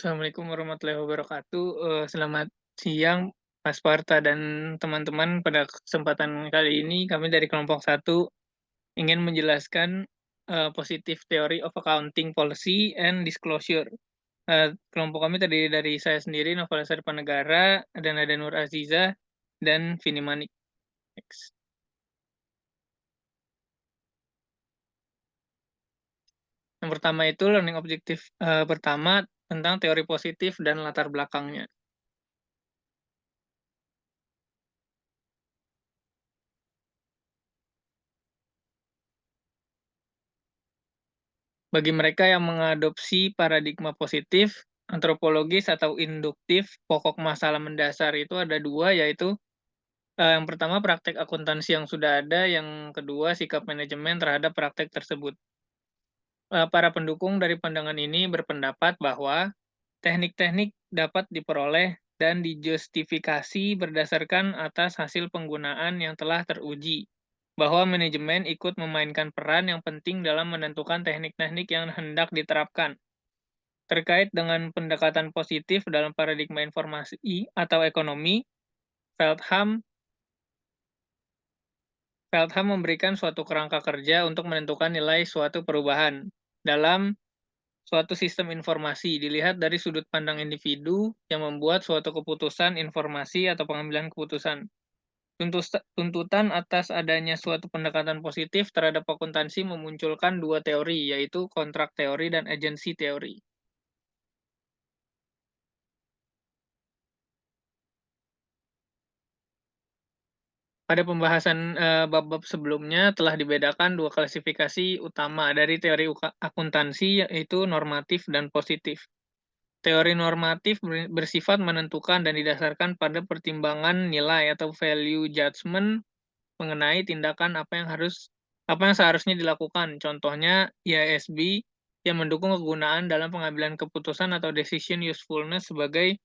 Assalamualaikum warahmatullahi wabarakatuh. Selamat siang, Mas Parta dan teman-teman. Pada kesempatan kali ini, kami dari kelompok satu ingin menjelaskan positif theory of accounting policy and disclosure. Kelompok kami terdiri dari saya sendiri, Novel Panegara, dan ada Nur Aziza, dan Vini Manik. Next. Yang pertama itu learning objektif pertama tentang teori positif dan latar belakangnya. Bagi mereka yang mengadopsi paradigma positif, antropologis atau induktif, pokok masalah mendasar itu ada dua, yaitu yang pertama praktek akuntansi yang sudah ada, yang kedua sikap manajemen terhadap praktek tersebut. Para pendukung dari pandangan ini berpendapat bahwa teknik-teknik dapat diperoleh dan dijustifikasi berdasarkan atas hasil penggunaan yang telah teruji, bahwa manajemen ikut memainkan peran yang penting dalam menentukan teknik-teknik yang hendak diterapkan. Terkait dengan pendekatan positif dalam paradigma informasi atau ekonomi, Feldham Feldham memberikan suatu kerangka kerja untuk menentukan nilai suatu perubahan dalam suatu sistem informasi dilihat dari sudut pandang individu yang membuat suatu keputusan informasi atau pengambilan keputusan. Tuntutan atas adanya suatu pendekatan positif terhadap akuntansi memunculkan dua teori, yaitu kontrak teori dan agensi teori. Pada pembahasan bab-bab sebelumnya telah dibedakan dua klasifikasi utama dari teori akuntansi, yaitu normatif dan positif. Teori normatif bersifat menentukan dan didasarkan pada pertimbangan nilai atau value judgment mengenai tindakan apa yang seharusnya dilakukan. Contohnya IASB yang mendukung kegunaan dalam pengambilan keputusan atau decision usefulness sebagai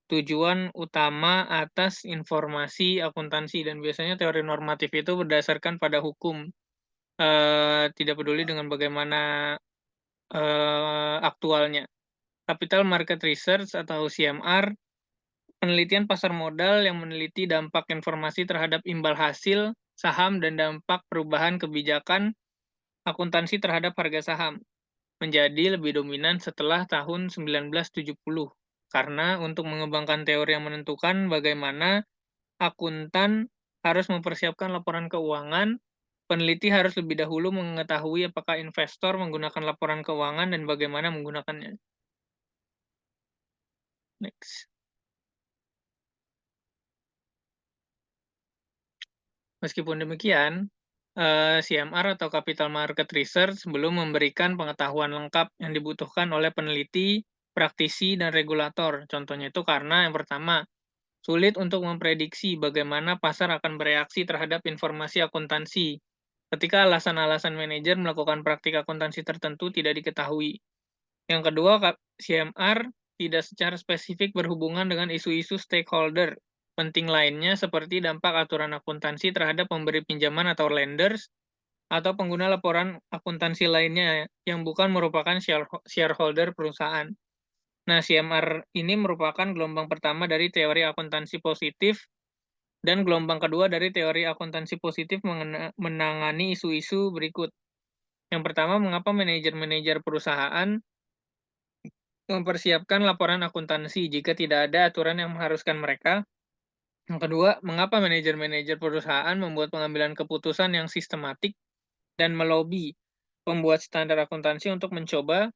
tujuan utama atas informasi akuntansi, dan biasanya teori normatif itu berdasarkan pada hukum, tidak peduli dengan bagaimana aktualnya. Capital Market Research atau CMR, penelitian pasar modal yang meneliti dampak informasi terhadap imbal hasil saham dan dampak perubahan kebijakan akuntansi terhadap harga saham, menjadi lebih dominan setelah tahun 1970. Karena untuk mengembangkan teori yang menentukan bagaimana akuntan harus mempersiapkan laporan keuangan, peneliti harus lebih dahulu mengetahui apakah investor menggunakan laporan keuangan dan bagaimana menggunakannya. Next. Meskipun demikian, CMR atau Capital Market Research belum memberikan pengetahuan lengkap yang dibutuhkan oleh peneliti, praktisi, dan regulator. Contohnya itu karena yang pertama, sulit untuk memprediksi bagaimana pasar akan bereaksi terhadap informasi akuntansi ketika alasan-alasan manajer melakukan praktik akuntansi tertentu tidak diketahui. Yang kedua, CMR tidak secara spesifik berhubungan dengan isu-isu stakeholder penting lainnya seperti dampak aturan akuntansi terhadap pemberi pinjaman atau lenders, atau pengguna laporan akuntansi lainnya yang bukan merupakan shareholder perusahaan. Nah, CMR ini merupakan gelombang pertama dari teori akuntansi positif dan gelombang kedua dari teori akuntansi positif menangani isu-isu berikut. Yang pertama, mengapa manajer-manajer perusahaan mempersiapkan laporan akuntansi jika tidak ada aturan yang mengharuskan mereka. Yang kedua, mengapa manajer-manajer perusahaan membuat pengambilan keputusan yang sistematik dan melobi pembuat standar akuntansi untuk mencoba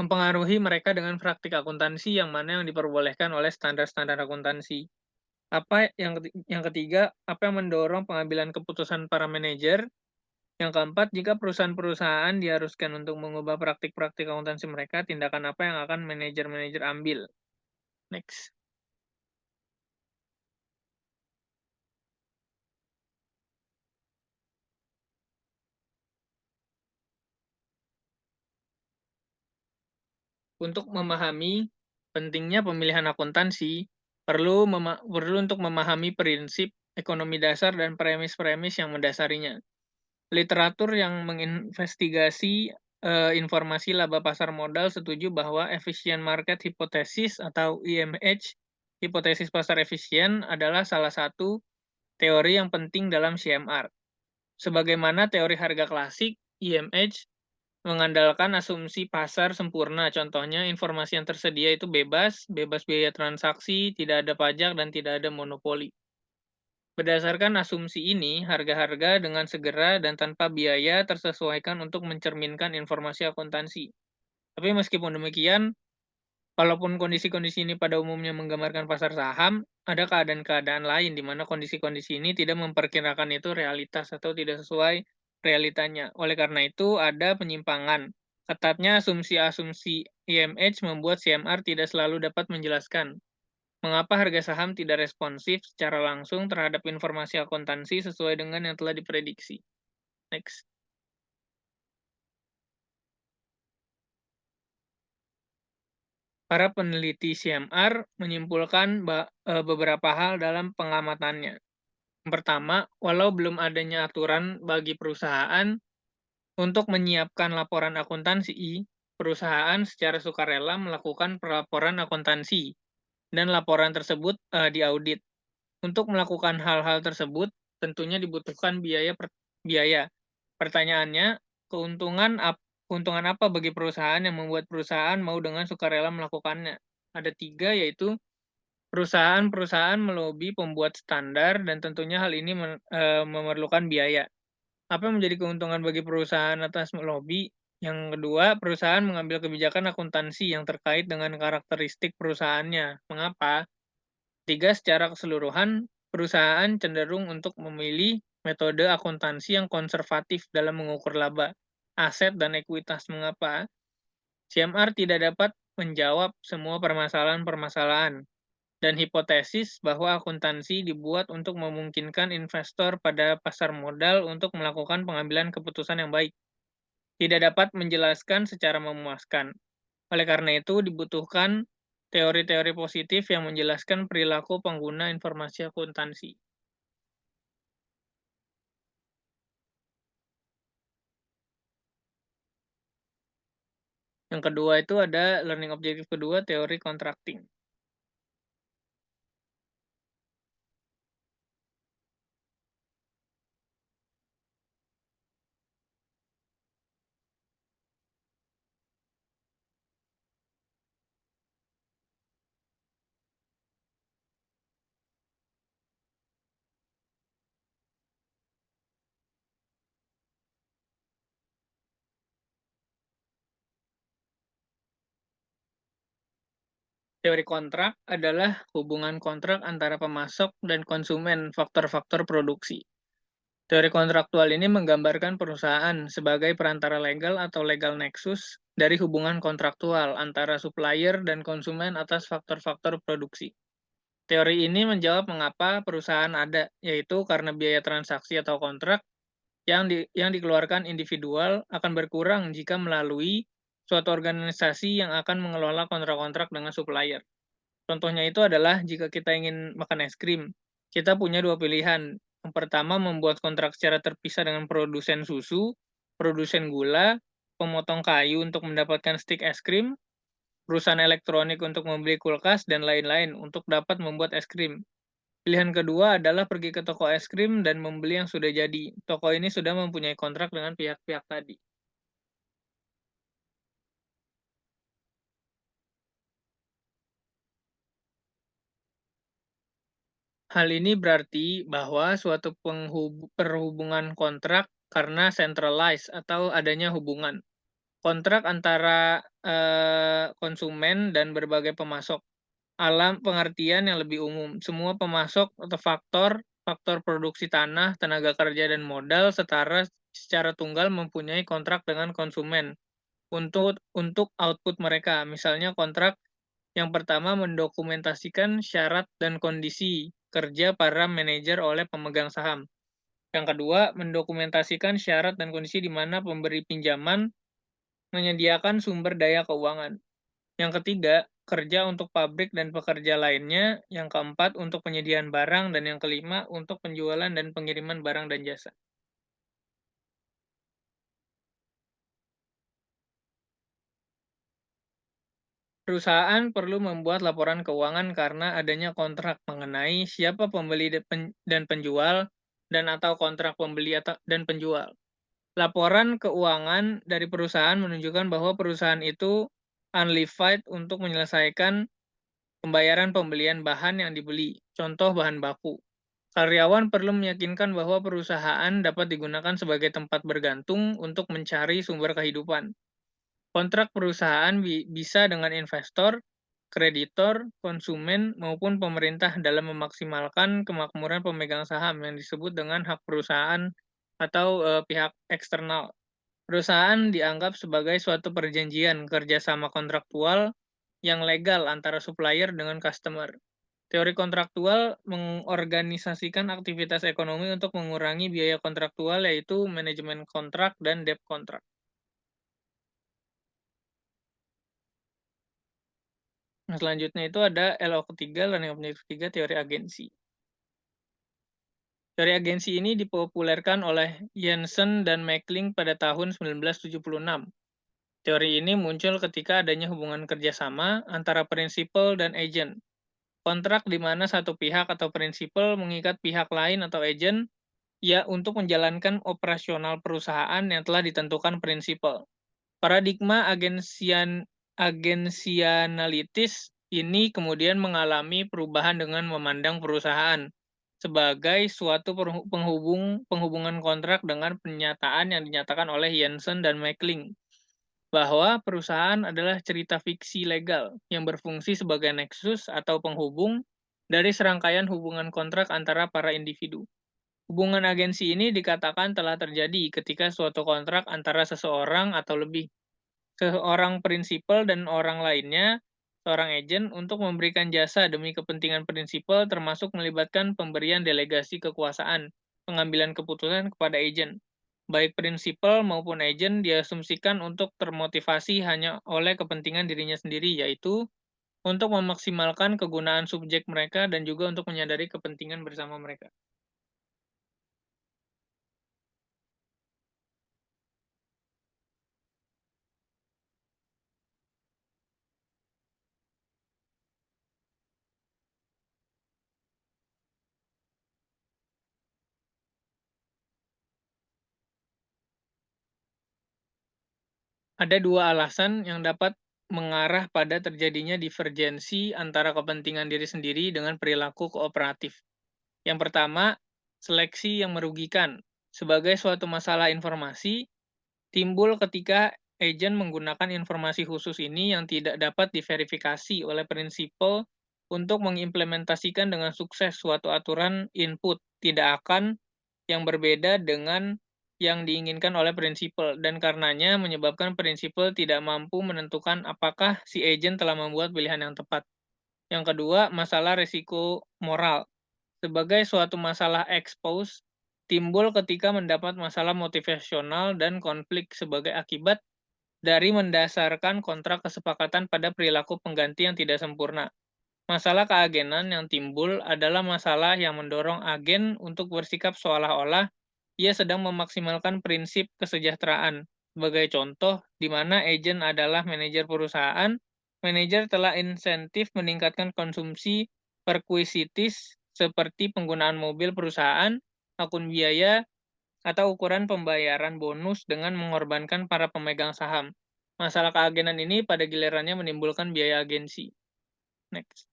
mempengaruhi mereka dengan praktik akuntansi yang mana yang diperbolehkan oleh standar-standar akuntansi. Yang ketiga, apa yang mendorong pengambilan keputusan para manajer? Yang keempat, jika perusahaan-perusahaan diharuskan untuk mengubah praktik-praktik akuntansi mereka, tindakan apa yang akan manajer-manajer ambil? Next. Untuk memahami pentingnya pemilihan akuntansi, perlu untuk memahami prinsip ekonomi dasar dan premis-premis yang mendasarinya. Literatur yang menginvestigasi informasi laba pasar modal setuju bahwa efficient market hypothesis atau EMH, hipotesis pasar efisien adalah salah satu teori yang penting dalam CMR. Sebagaimana teori harga klasik, EMH mengandalkan asumsi pasar sempurna. Contohnya, informasi yang tersedia itu bebas, bebas biaya transaksi, tidak ada pajak, dan tidak ada monopoli. Berdasarkan asumsi ini, harga-harga dengan segera dan tanpa biaya tersesuaikan untuk mencerminkan informasi akuntansi. Tapi meskipun demikian, walaupun kondisi-kondisi ini pada umumnya menggambarkan pasar saham, ada keadaan-keadaan lain di mana kondisi-kondisi ini tidak memperkirakan itu realitas atau tidak sesuai realitanya. Oleh karena itu, ada penyimpangan. Ketatnya asumsi-asumsi IMH membuat CMR tidak selalu dapat menjelaskan mengapa harga saham tidak responsif secara langsung terhadap informasi akuntansi sesuai dengan yang telah diprediksi. Next. Para peneliti CMR menyimpulkan beberapa hal dalam pengamatannya. Yang pertama, walau belum adanya aturan bagi perusahaan untuk menyiapkan laporan akuntansi, perusahaan secara sukarela melakukan pelaporan akuntansi dan laporan tersebut diaudit. Untuk melakukan hal-hal tersebut, tentunya dibutuhkan biaya. Pertanyaannya, keuntungan apa bagi perusahaan yang membuat perusahaan mau dengan sukarela melakukannya? Ada tiga, yaitu perusahaan-perusahaan melobi pembuat standar, dan tentunya hal ini memerlukan biaya. Apa yang menjadi keuntungan bagi perusahaan atas melobi? Yang kedua, perusahaan mengambil kebijakan akuntansi yang terkait dengan karakteristik perusahaannya. Mengapa? Tiga, secara keseluruhan, perusahaan cenderung untuk memilih metode akuntansi yang konservatif dalam mengukur laba, aset, dan ekuitas. Mengapa? CMR tidak dapat menjawab semua permasalahan-permasalahan, dan hipotesis bahwa akuntansi dibuat untuk memungkinkan investor pada pasar modal untuk melakukan pengambilan keputusan yang baik, tidak dapat menjelaskan secara memuaskan. Oleh karena itu, dibutuhkan teori-teori positif yang menjelaskan perilaku pengguna informasi akuntansi. Yang kedua itu ada learning objektif kedua, teori contracting. Teori kontrak adalah hubungan kontrak antara pemasok dan konsumen faktor-faktor produksi. Teori kontraktual ini menggambarkan perusahaan sebagai perantara legal atau legal nexus dari hubungan kontraktual antara supplier dan konsumen atas faktor-faktor produksi. Teori ini menjawab mengapa perusahaan ada, yaitu karena biaya transaksi atau kontrak yang dikeluarkan individual akan berkurang jika melalui suatu organisasi yang akan mengelola kontrak-kontrak dengan supplier. Contohnya itu adalah jika kita ingin makan es krim, kita punya dua pilihan. Yang pertama, membuat kontrak secara terpisah dengan produsen susu, produsen gula, pemotong kayu untuk mendapatkan stik es krim, perusahaan elektronik untuk membeli kulkas, dan lain-lain untuk dapat membuat es krim. Pilihan kedua adalah pergi ke toko es krim dan membeli yang sudah jadi. Toko ini sudah mempunyai kontrak dengan pihak-pihak tadi. Hal ini berarti bahwa suatu perhubungan kontrak karena centralized atau adanya hubungan kontrak antara konsumen dan berbagai pemasok. Alam pengertian yang lebih umum, semua pemasok atau faktor produksi tanah, tenaga kerja, dan modal setara secara tunggal mempunyai kontrak dengan konsumen untuk output mereka. Misalnya kontrak yang pertama mendokumentasikan syarat dan kondisi kerja para manajer oleh pemegang saham. Yang kedua, mendokumentasikan syarat dan kondisi di mana pemberi pinjaman menyediakan sumber daya keuangan. Yang ketiga, kerja untuk pabrik dan pekerja lainnya. Yang keempat, untuk penyediaan barang. Dan yang kelima, untuk penjualan dan pengiriman barang dan jasa. Perusahaan perlu membuat laporan keuangan karena adanya kontrak mengenai siapa pembeli dan penjual dan atau kontrak pembeli dan penjual. Laporan keuangan dari perusahaan menunjukkan bahwa perusahaan itu unlified untuk menyelesaikan pembayaran pembelian bahan yang dibeli, contoh bahan baku. Karyawan perlu meyakinkan bahwa perusahaan dapat digunakan sebagai tempat bergantung untuk mencari sumber kehidupan. Kontrak perusahaan bisa dengan investor, kreditor, konsumen, maupun pemerintah dalam memaksimalkan kemakmuran pemegang saham yang disebut dengan hak perusahaan atau pihak eksternal. Perusahaan dianggap sebagai suatu perjanjian kerjasama kontraktual yang legal antara supplier dengan customer. Teori kontraktual mengorganisasikan aktivitas ekonomi untuk mengurangi biaya kontraktual, yaitu manajemen kontrak dan debt kontrak. Nah, selanjutnya itu ada LO ketiga, learning objective ketiga, teori agensi. Teori agensi ini dipopulerkan oleh Jensen dan Meckling pada tahun 1976. Teori ini muncul ketika adanya hubungan kerjasama antara prinsipal dan agent. Kontrak di mana satu pihak atau prinsipal mengikat pihak lain atau agent ya untuk menjalankan operasional perusahaan yang telah ditentukan prinsipal. Paradigma agensianalitis ini kemudian mengalami perubahan dengan memandang perusahaan sebagai suatu penghubungan kontrak dengan pernyataan yang dinyatakan oleh Jensen dan Meckling bahwa perusahaan adalah cerita fiksi legal yang berfungsi sebagai nexus atau penghubung dari serangkaian hubungan kontrak antara para individu. Hubungan agensi ini dikatakan telah terjadi ketika suatu kontrak antara seseorang atau lebih seorang prinsipal dan orang lainnya, seorang agen, untuk memberikan jasa demi kepentingan prinsipal termasuk melibatkan pemberian delegasi kekuasaan, pengambilan keputusan kepada agen. Baik prinsipal maupun agen diasumsikan untuk termotivasi hanya oleh kepentingan dirinya sendiri, yaitu untuk memaksimalkan kegunaan subjek mereka dan juga untuk menyadari kepentingan bersama mereka. Ada dua alasan yang dapat mengarah pada terjadinya divergensi antara kepentingan diri sendiri dengan perilaku kooperatif. Yang pertama, seleksi yang merugikan. Sebagai suatu masalah informasi, timbul ketika agen menggunakan informasi khusus ini yang tidak dapat diverifikasi oleh prinsipal untuk mengimplementasikan dengan sukses suatu aturan input tidak akan yang berbeda dengan yang diinginkan oleh prinsipal, dan karenanya menyebabkan prinsipal tidak mampu menentukan apakah si agen telah membuat pilihan yang tepat. Yang kedua, masalah risiko moral. Sebagai suatu masalah expose, timbul ketika mendapat masalah motivasional dan konflik sebagai akibat dari mendasarkan kontrak kesepakatan pada perilaku pengganti yang tidak sempurna. Masalah keagenan yang timbul adalah masalah yang mendorong agen untuk bersikap seolah-olah ia sedang memaksimalkan prinsip kesejahteraan. Sebagai contoh, di mana agen adalah manajer perusahaan, manajer telah insentif meningkatkan konsumsi perquisitis seperti penggunaan mobil perusahaan, akun biaya, atau ukuran pembayaran bonus dengan mengorbankan para pemegang saham. Masalah keagenan ini pada gilirannya menimbulkan biaya agensi. Next.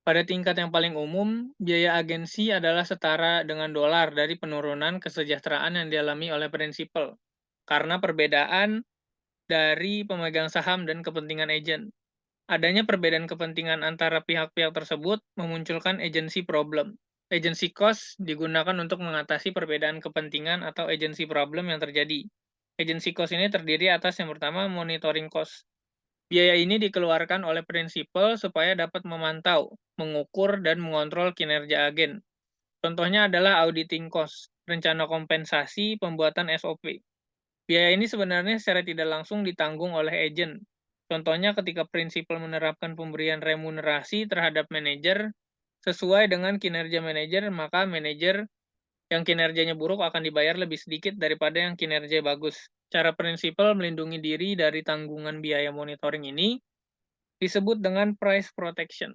Pada tingkat yang paling umum, biaya agensi adalah setara dengan dolar dari penurunan kesejahteraan yang dialami oleh prinsipal, karena perbedaan dari pemegang saham dan kepentingan agen. Adanya perbedaan kepentingan antara pihak-pihak tersebut memunculkan agency problem. Agency cost digunakan untuk mengatasi perbedaan kepentingan atau agency problem yang terjadi. Agency cost ini terdiri atas yang pertama monitoring cost. Biaya ini dikeluarkan oleh prinsipal supaya dapat memantau, mengukur, dan mengontrol kinerja agen. Contohnya adalah auditing cost, rencana kompensasi, pembuatan SOP. Biaya ini sebenarnya secara tidak langsung ditanggung oleh agen. Contohnya ketika prinsipal menerapkan pemberian remunerasi terhadap manajer sesuai dengan kinerja manajer, maka manajer yang kinerjanya buruk akan dibayar lebih sedikit daripada yang kinerja bagus. Cara prinsipal melindungi diri dari tanggungan biaya monitoring ini disebut dengan price protection.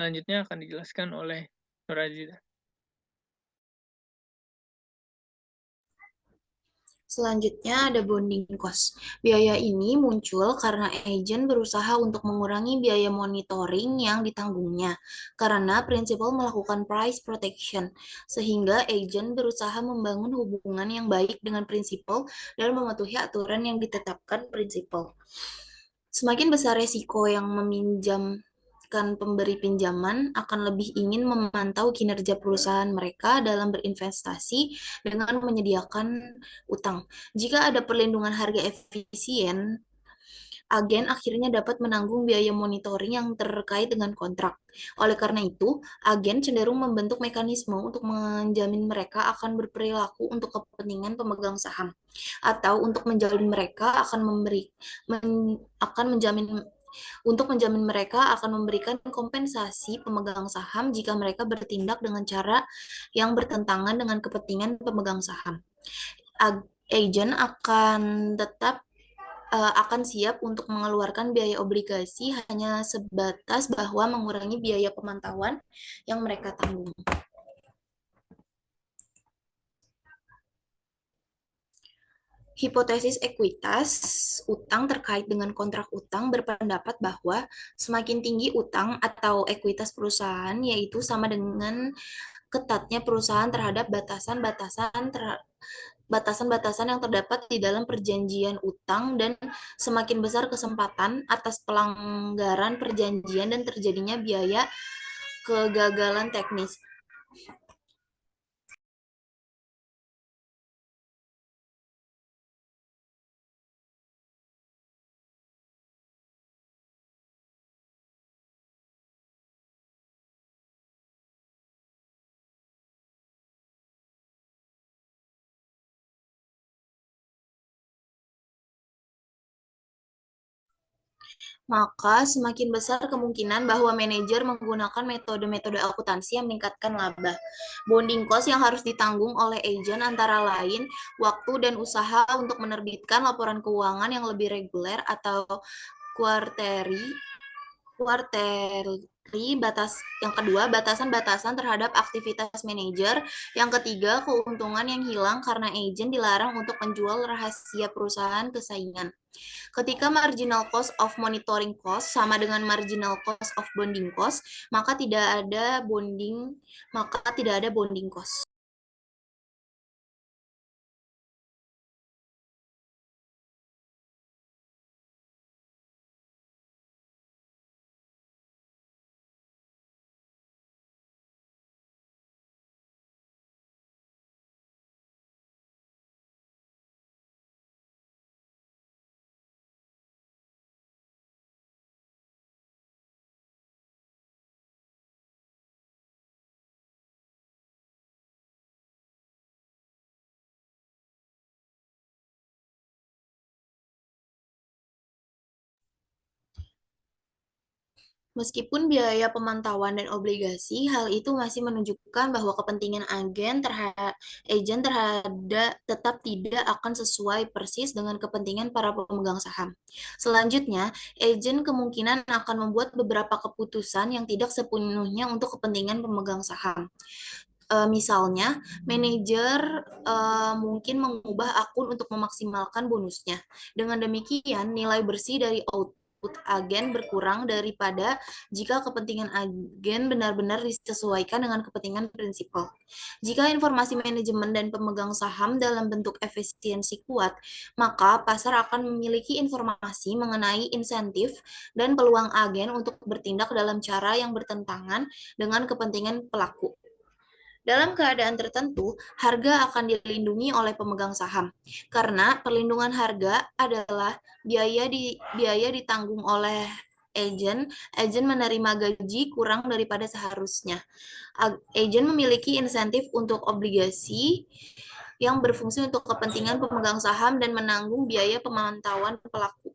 Selanjutnya akan dijelaskan oleh Nur Aziza. Selanjutnya ada bonding cost. Biaya ini muncul karena agen berusaha untuk mengurangi biaya monitoring yang ditanggungnya karena prinsipal melakukan price protection, sehingga agen berusaha membangun hubungan yang baik dengan prinsipal dan mematuhi aturan yang ditetapkan prinsipal. Semakin besar resiko yang meminjamkan pemberi pinjaman akan lebih ingin memantau kinerja perusahaan mereka dalam berinvestasi dengan menyediakan utang. Jika ada perlindungan harga efisien, agen akhirnya dapat menanggung biaya monitoring yang terkait dengan kontrak. Oleh karena itu, agen cenderung membentuk mekanisme untuk menjamin mereka akan berperilaku untuk kepentingan pemegang saham atau untuk menjamin mereka akan akan menjamin untuk menjamin mereka akan memberikan kompensasi pemegang saham jika mereka bertindak dengan cara yang bertentangan dengan kepentingan pemegang saham. Agen akan siap untuk mengeluarkan biaya obligasi hanya sebatas bahwa mengurangi biaya pemantauan yang mereka tanggung. Hipotesis ekuitas utang terkait dengan kontrak utang berpendapat bahwa semakin tinggi utang atau ekuitas perusahaan, yaitu sama dengan ketatnya perusahaan terhadap batasan-batasan yang terdapat di dalam perjanjian utang dan semakin besar kesempatan atas pelanggaran perjanjian dan terjadinya biaya kegagalan teknis. Maka semakin besar kemungkinan bahwa manajer menggunakan metode-metode akuntansi yang meningkatkan laba. Bonding cost yang harus ditanggung oleh agen antara lain waktu dan usaha untuk menerbitkan laporan keuangan yang lebih reguler atau quarterly quarterly yang kedua, batasan-batasan terhadap aktivitas manajer. Yang ketiga, keuntungan yang hilang karena agen dilarang untuk menjual rahasia perusahaan ke saingan. Ketika marginal cost of monitoring cost sama dengan marginal cost of bonding cost, maka tidak ada bonding cost. Meskipun biaya pemantauan dan obligasi, hal itu masih menunjukkan bahwa kepentingan agen terhadap tetap tidak akan sesuai persis dengan kepentingan para pemegang saham. Selanjutnya, agen kemungkinan akan membuat beberapa keputusan yang tidak sepenuhnya untuk kepentingan pemegang saham. Misalnya, manajer mungkin mengubah akun untuk memaksimalkan bonusnya. Dengan demikian, nilai bersih dari output agen berkurang daripada jika kepentingan agen benar-benar disesuaikan dengan kepentingan prinsipal. Jika informasi manajemen dan pemegang saham dalam bentuk efisiensi kuat, maka pasar akan memiliki informasi mengenai insentif dan peluang agen untuk bertindak dalam cara yang bertentangan dengan kepentingan pelaku. Dalam keadaan tertentu, harga akan dilindungi oleh pemegang saham karena perlindungan harga adalah biaya ditanggung oleh agen. Agen menerima gaji kurang daripada seharusnya. Agen memiliki insentif untuk obligasi yang berfungsi untuk kepentingan pemegang saham dan menanggung biaya pemantauan pelaku.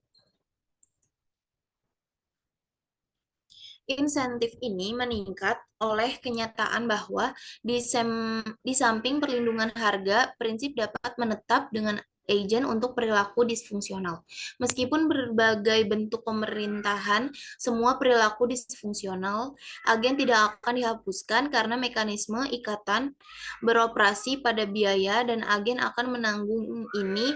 Insentif ini meningkat oleh kenyataan bahwa di samping perlindungan harga, prinsip dapat menetap dengan agen untuk perilaku disfungsional. Meskipun berbagai bentuk pemerintahan, semua perilaku disfungsional, agen tidak akan dihapuskan karena mekanisme ikatan beroperasi pada biaya dan agen akan menanggung ini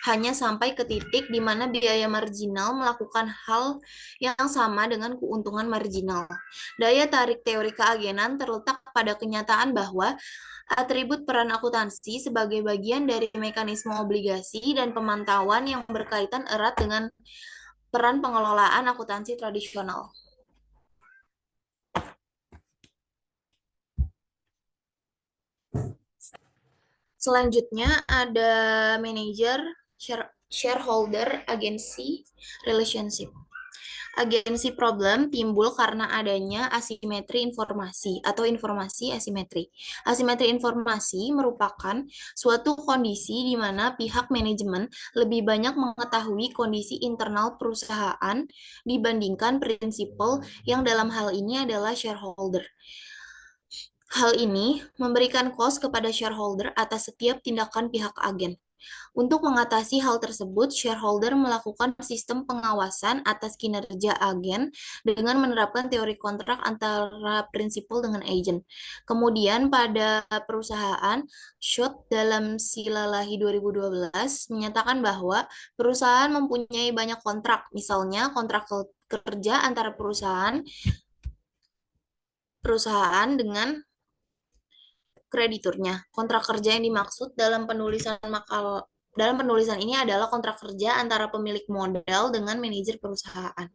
hanya sampai ke titik di mana biaya marginal melakukan hal yang sama dengan keuntungan marginal. Daya tarik teori keagenan terletak pada kenyataan bahwa atribut peran akuntansi sebagai bagian dari mekanisme obligasi dan pemantauan yang berkaitan erat dengan peran pengelolaan akuntansi tradisional. Selanjutnya ada manager shareholder agency relationship. Agensi problem timbul karena adanya asimetri informasi atau informasi asimetri. Asimetri informasi merupakan suatu kondisi di mana pihak manajemen lebih banyak mengetahui kondisi internal perusahaan dibandingkan prinsipal yang dalam hal ini adalah shareholder. Hal ini memberikan cost kepada shareholder atas setiap tindakan pihak agen. Untuk mengatasi hal tersebut, shareholder melakukan sistem pengawasan atas kinerja agen dengan menerapkan teori kontrak antara prinsipal dengan agent. Kemudian pada perusahaan, Schott dalam Silalahi 2012 menyatakan bahwa perusahaan mempunyai banyak kontrak, misalnya kontrak kerja antara perusahaan dengan krediturnya. Kontrak kerja yang dimaksud dalam penulisan ini adalah kontrak kerja antara pemilik modal dengan manajer perusahaan,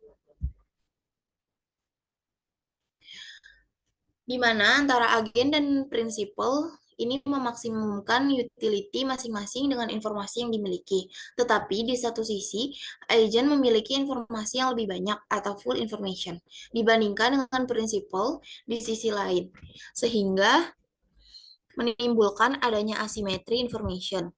di mana antara agen dan prinsipal ini memaksimumkan utility masing-masing dengan informasi yang dimiliki. Tetapi di satu sisi, agen memiliki informasi yang lebih banyak atau full information dibandingkan dengan prinsipal di sisi lain. Sehingga menimbulkan adanya asimetri information.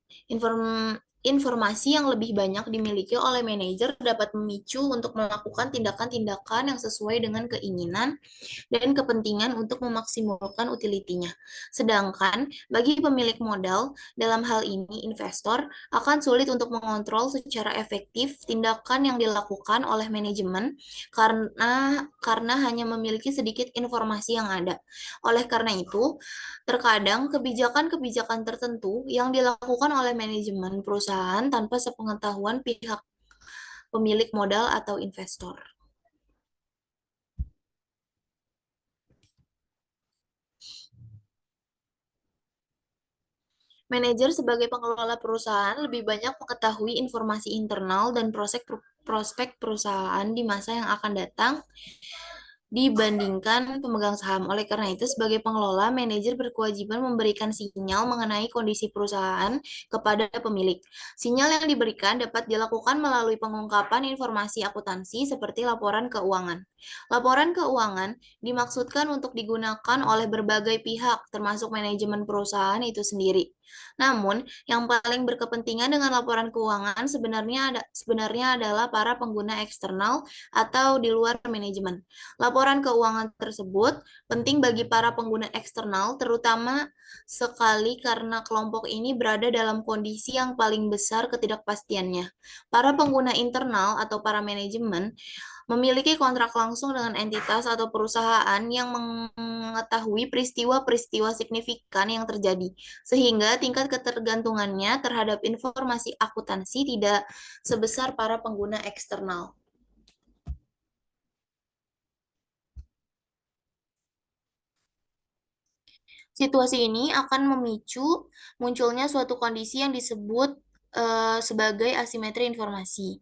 Informasi yang lebih banyak dimiliki oleh manajer dapat memicu untuk melakukan tindakan-tindakan yang sesuai dengan keinginan dan kepentingan untuk memaksimalkan utility-nya. Sedangkan bagi pemilik modal, dalam hal ini investor, akan sulit untuk mengontrol secara efektif tindakan yang dilakukan oleh manajemen karena hanya memiliki sedikit informasi yang ada. Oleh karena itu, terkadang kebijakan-kebijakan tertentu yang dilakukan oleh manajemen perusahaan tanpa sepengetahuan pihak pemilik modal atau investor. Manajer sebagai pengelola perusahaan lebih banyak mengetahui informasi internal dan prospek perusahaan di masa yang akan datang dibandingkan pemegang saham. Oleh karena itu, sebagai pengelola, manajer berkewajiban memberikan sinyal mengenai kondisi perusahaan kepada pemilik. Sinyal yang diberikan dapat dilakukan melalui pengungkapan informasi akuntansi seperti laporan keuangan. Laporan keuangan dimaksudkan untuk digunakan oleh berbagai pihak, termasuk manajemen perusahaan itu sendiri. Namun, yang paling berkepentingan dengan laporan keuangan sebenarnya adalah para pengguna eksternal atau di luar manajemen. Laporan keuangan tersebut penting bagi para pengguna eksternal, terutama sekali karena kelompok ini berada dalam kondisi yang paling besar ketidakpastiannya. Para pengguna internal atau para manajemen memiliki kontrak langsung dengan entitas atau perusahaan yang mengetahui peristiwa-peristiwa signifikan yang terjadi, sehingga tingkat ketergantungannya terhadap informasi akuntansi tidak sebesar para pengguna eksternal. Situasi ini akan memicu munculnya suatu kondisi yang disebut sebagai asimetri informasi,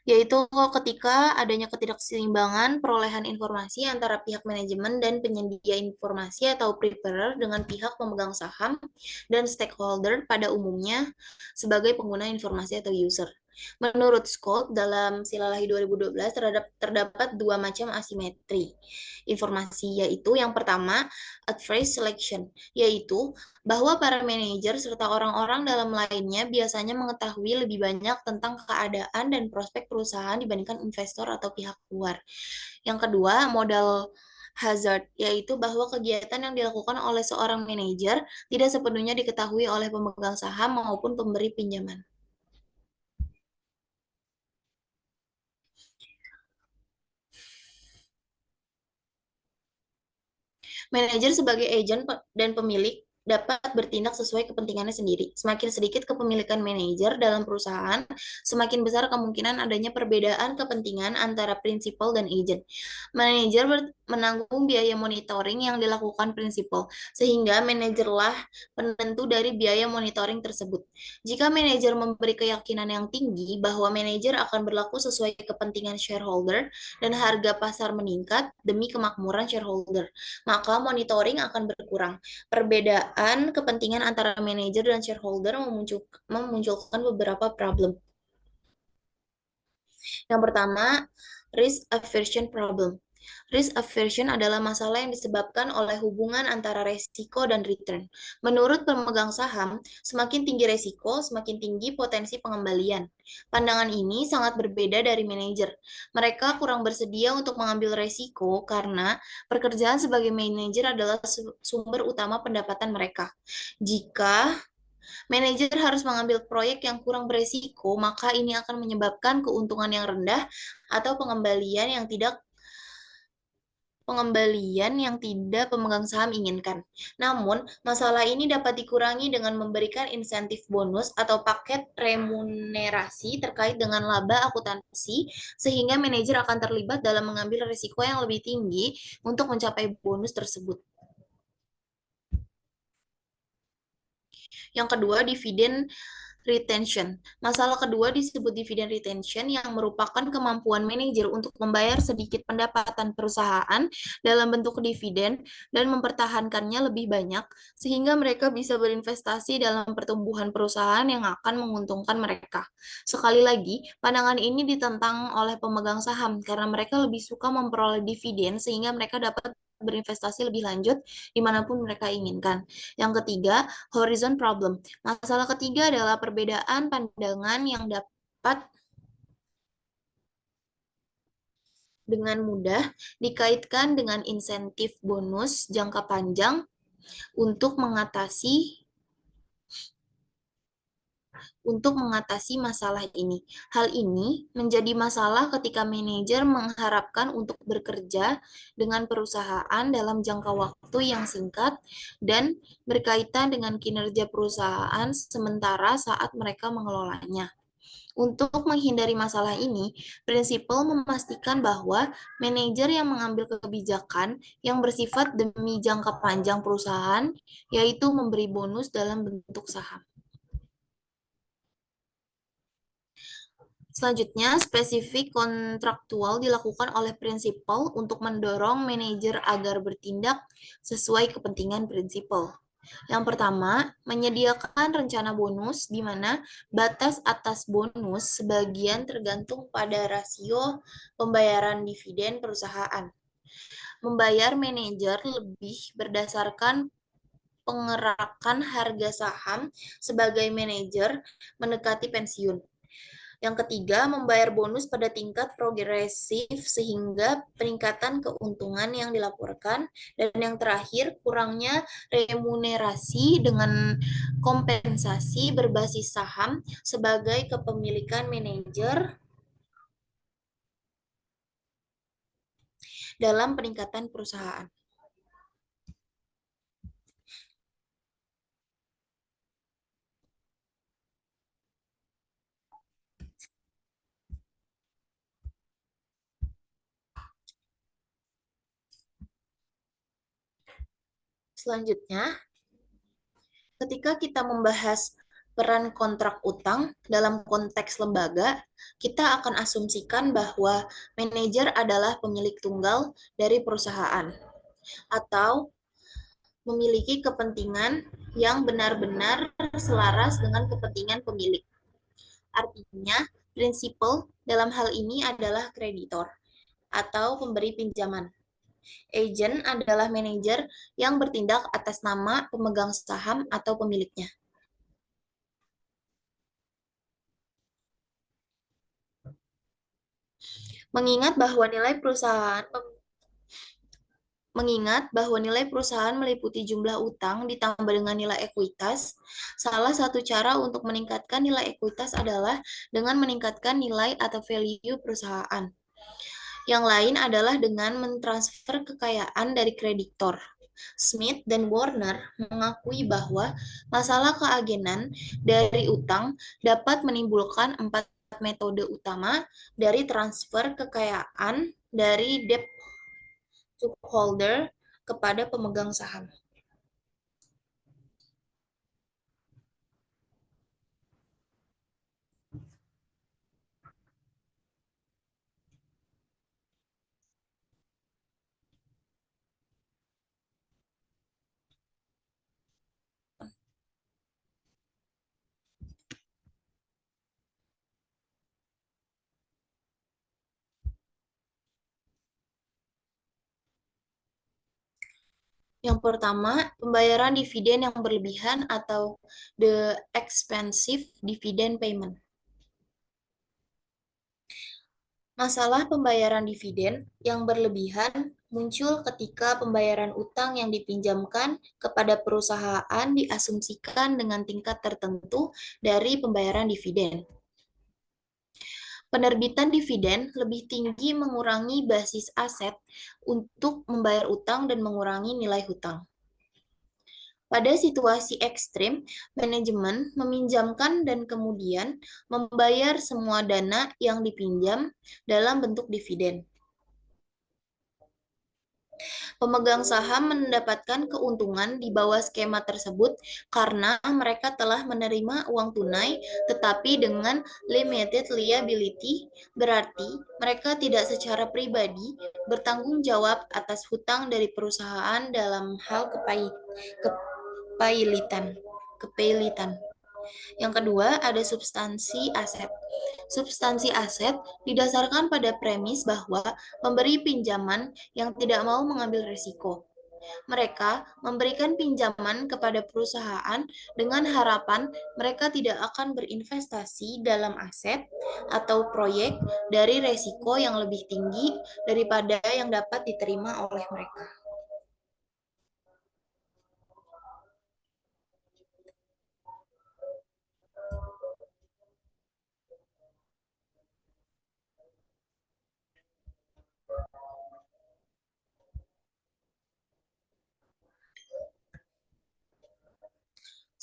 yaitu ketika adanya ketidakseimbangan perolehan informasi antara pihak manajemen dan penyedia informasi atau preparer dengan pihak pemegang saham dan stakeholder pada umumnya sebagai pengguna informasi atau user. Menurut Scott, dalam Silalahi 2012 terdapat dua macam asimetri informasi, yaitu yang pertama, adverse selection, yaitu bahwa para manajer serta orang-orang dalam lainnya biasanya mengetahui lebih banyak tentang keadaan dan prospek perusahaan dibandingkan investor atau pihak luar. Yang kedua, modal hazard, yaitu bahwa kegiatan yang dilakukan oleh seorang manajer tidak sepenuhnya diketahui oleh pemegang saham maupun pemberi pinjaman. Manajer sebagai agen dan pemilik dapat bertindak sesuai kepentingannya sendiri. Semakin sedikit kepemilikan manajer dalam perusahaan, semakin besar kemungkinan adanya perbedaan kepentingan antara prinsipal dan agen. Manajer menanggung biaya monitoring yang dilakukan prinsipal, sehingga manajerlah penentu dari biaya monitoring tersebut. Jika manajer memberi keyakinan yang tinggi bahwa manajer akan berlaku sesuai kepentingan shareholder dan harga pasar meningkat demi kemakmuran shareholder, maka monitoring akan berkurang. Perbedaan kepentingan antara manajer dan shareholder memunculkan beberapa problem. Yang pertama, risk aversion problem. Risk aversion adalah masalah yang disebabkan oleh hubungan antara resiko dan return. Menurut pemegang saham, semakin tinggi resiko, semakin tinggi potensi pengembalian. Pandangan ini sangat berbeda dari manajer. Mereka kurang bersedia untuk mengambil resiko karena pekerjaan sebagai manajer adalah sumber utama pendapatan mereka. Jika manajer harus mengambil proyek yang kurang beresiko, maka ini akan menyebabkan keuntungan yang rendah atau pengembalian yang tidak pemegang saham inginkan. Namun, masalah ini dapat dikurangi dengan memberikan insentif bonus atau paket remunerasi terkait dengan laba akuntansi, sehingga manajer akan terlibat dalam mengambil risiko yang lebih tinggi untuk mencapai bonus tersebut. Yang kedua, dividen retention. Masalah kedua disebut dividen retention yang merupakan kemampuan manajer untuk membayar sedikit pendapatan perusahaan dalam bentuk dividen dan mempertahankannya lebih banyak sehingga mereka bisa berinvestasi dalam pertumbuhan perusahaan yang akan menguntungkan mereka. Sekali lagi, pandangan ini ditentang oleh pemegang saham karena mereka lebih suka memperoleh dividen sehingga mereka dapat berinvestasi lebih lanjut dimanapun mereka inginkan. Yang ketiga, horizon problem. Masalah ketiga adalah perbedaan pandangan yang dapat dengan mudah dikaitkan dengan insentif bonus jangka panjang untuk mengatasi masalah ini. Hal ini menjadi masalah ketika manajer mengharapkan untuk bekerja dengan perusahaan dalam jangka waktu yang singkat dan berkaitan dengan kinerja perusahaan sementara saat mereka mengelolanya. Untuk menghindari masalah ini, prinsipal memastikan bahwa manajer yang mengambil kebijakan yang bersifat demi jangka panjang perusahaan, yaitu memberi bonus dalam bentuk saham. Selanjutnya, spesifik kontraktual dilakukan oleh prinsipal untuk mendorong manajer agar bertindak sesuai kepentingan prinsipal. Yang pertama, menyediakan rencana bonus di mana batas atas bonus sebagian tergantung pada rasio pembayaran dividen perusahaan. Membayar manajer lebih berdasarkan pengerakan harga saham sebagai manajer mendekati pensiun. Yang ketiga, membayar bonus pada tingkat progresif sehingga peningkatan keuntungan yang dilaporkan. Dan yang terakhir, kurangnya remunerasi dengan kompensasi berbasis saham sebagai kepemilikan manajer dalam peningkatan perusahaan. Selanjutnya, ketika kita membahas peran kontrak utang dalam konteks lembaga, kita akan asumsikan bahwa manajer adalah pemilik tunggal dari perusahaan atau memiliki kepentingan yang benar-benar selaras dengan kepentingan pemilik. Artinya, prinsipal dalam hal ini adalah kreditor atau pemberi pinjaman. Agent adalah manajer yang bertindak atas nama pemegang saham atau pemiliknya. Mengingat bahwa nilai perusahaan meliputi jumlah utang ditambah dengan nilai ekuitas, salah satu cara untuk meningkatkan nilai ekuitas adalah dengan meningkatkan nilai atau value perusahaan. Yang lain adalah dengan mentransfer kekayaan dari kreditor. Smith dan Warner mengakui bahwa masalah keagenan dari utang dapat menimbulkan empat metode utama dari transfer kekayaan dari debt holder kepada pemegang saham. Yang pertama, pembayaran dividen yang berlebihan atau the expensive dividend payment. Masalah pembayaran dividen yang berlebihan muncul ketika pembayaran utang yang dipinjamkan kepada perusahaan diasumsikan dengan tingkat tertentu dari pembayaran dividen. Penerbitan dividen lebih tinggi mengurangi basis aset untuk membayar utang dan mengurangi nilai hutang. Pada situasi ekstrim, manajemen meminjamkan dan kemudian membayar semua dana yang dipinjam dalam bentuk dividen. Pemegang saham mendapatkan keuntungan di bawah skema tersebut karena mereka telah menerima uang tunai tetapi dengan limited liability, berarti mereka tidak secara pribadi bertanggung jawab atas hutang dari perusahaan dalam hal kepailitan. Yang kedua, ada substansi aset. Substansi aset didasarkan pada premis bahwa pemberi pinjaman yang tidak mau mengambil risiko. Mereka memberikan pinjaman kepada perusahaan dengan harapan mereka tidak akan berinvestasi dalam aset atau proyek dari risiko yang lebih tinggi daripada yang dapat diterima oleh mereka.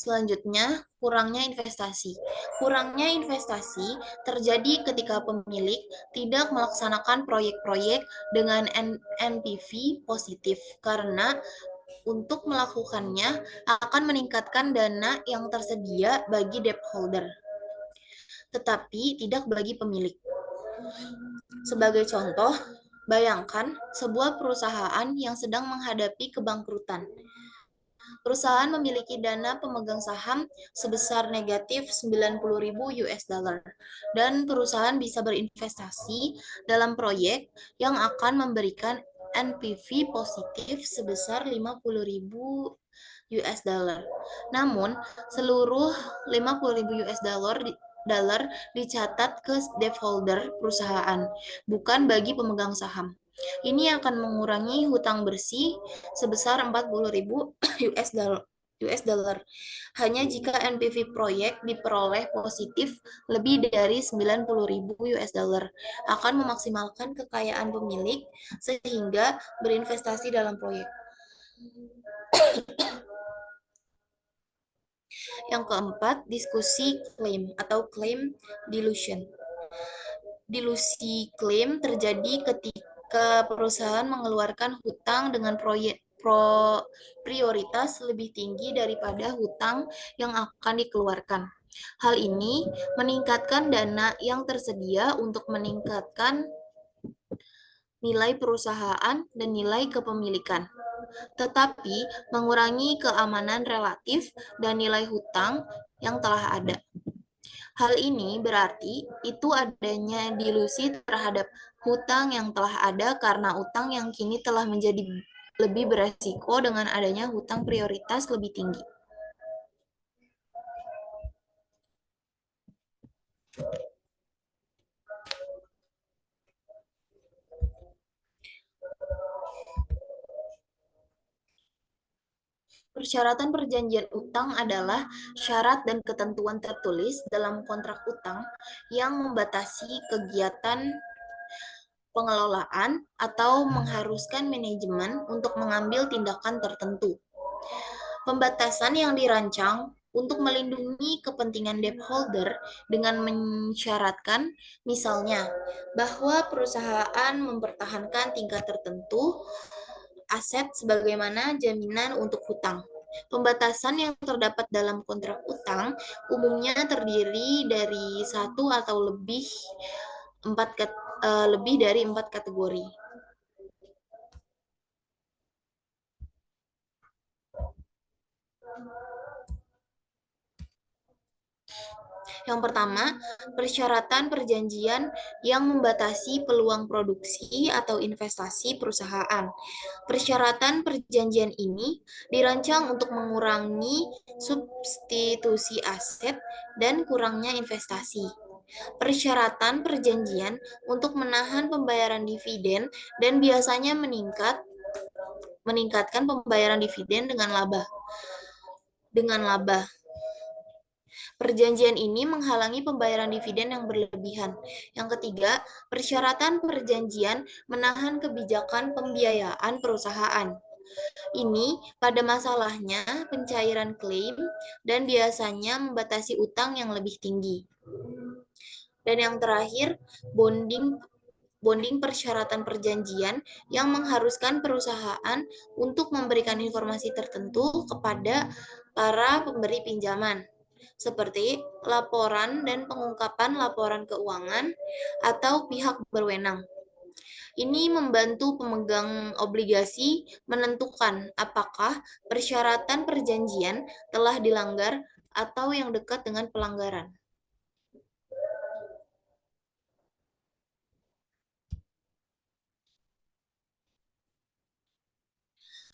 Selanjutnya, kurangnya investasi. Kurangnya investasi terjadi ketika pemilik tidak melaksanakan proyek-proyek dengan NPV positif karena untuk melakukannya akan meningkatkan dana yang tersedia bagi debt holder, tetapi tidak bagi pemilik. Sebagai contoh, bayangkan sebuah perusahaan yang sedang menghadapi kebangkrutan. Perusahaan memiliki dana pemegang saham sebesar negatif 90.000 US dollar dan perusahaan bisa berinvestasi dalam proyek yang akan memberikan NPV positif sebesar 50.000 US dollar. Namun, seluruh 50.000 US dollar dicatat ke debt holder perusahaan, bukan bagi pemegang saham. Ini akan mengurangi hutang bersih sebesar 40.000 US dollar. Hanya jika NPV proyek diperoleh positif lebih dari 90.000 US dollar akan memaksimalkan kekayaan pemilik sehingga berinvestasi dalam proyek. Yang keempat, diskusi klaim atau claim dilution. Dilusi klaim terjadi ketika perusahaan mengeluarkan hutang dengan prioritas lebih tinggi daripada hutang yang akan dikeluarkan. Hal ini meningkatkan dana yang tersedia untuk meningkatkan nilai perusahaan dan nilai kepemilikan, tetapi mengurangi keamanan relatif dan nilai hutang yang telah ada. Hal ini berarti itu adanya dilusi terhadap hutang yang telah ada karena utang yang kini telah menjadi lebih beresiko dengan adanya hutang prioritas lebih tinggi. Persyaratan perjanjian utang adalah syarat dan ketentuan tertulis dalam kontrak utang yang membatasi kegiatan pengelolaan, atau mengharuskan manajemen untuk mengambil tindakan tertentu. Pembatasan yang dirancang untuk melindungi kepentingan debt holder dengan mensyaratkan, misalnya, bahwa perusahaan mempertahankan tingkat tertentu aset sebagaimana jaminan untuk hutang. Pembatasan yang terdapat dalam kontrak utang umumnya terdiri dari satu atau lebih dari empat kategori. Yang pertama, persyaratan perjanjian yang membatasi peluang produksi atau investasi perusahaan. Persyaratan perjanjian ini dirancang untuk mengurangi substitusi aset dan kurangnya investasi. Persyaratan perjanjian untuk menahan pembayaran dividen dan biasanya meningkatkan pembayaran dividen dengan laba. Perjanjian ini menghalangi pembayaran dividen yang berlebihan. Yang ketiga, persyaratan perjanjian menahan kebijakan pembiayaan perusahaan. Ini pada masalahnya pencairan klaim dan biasanya membatasi utang yang lebih tinggi. Dan yang terakhir, bonding bonding persyaratan perjanjian yang mengharuskan perusahaan untuk memberikan informasi tertentu kepada para pemberi pinjaman, seperti laporan dan pengungkapan laporan keuangan atau pihak berwenang. Ini membantu pemegang obligasi menentukan apakah persyaratan perjanjian telah dilanggar atau yang dekat dengan pelanggaran.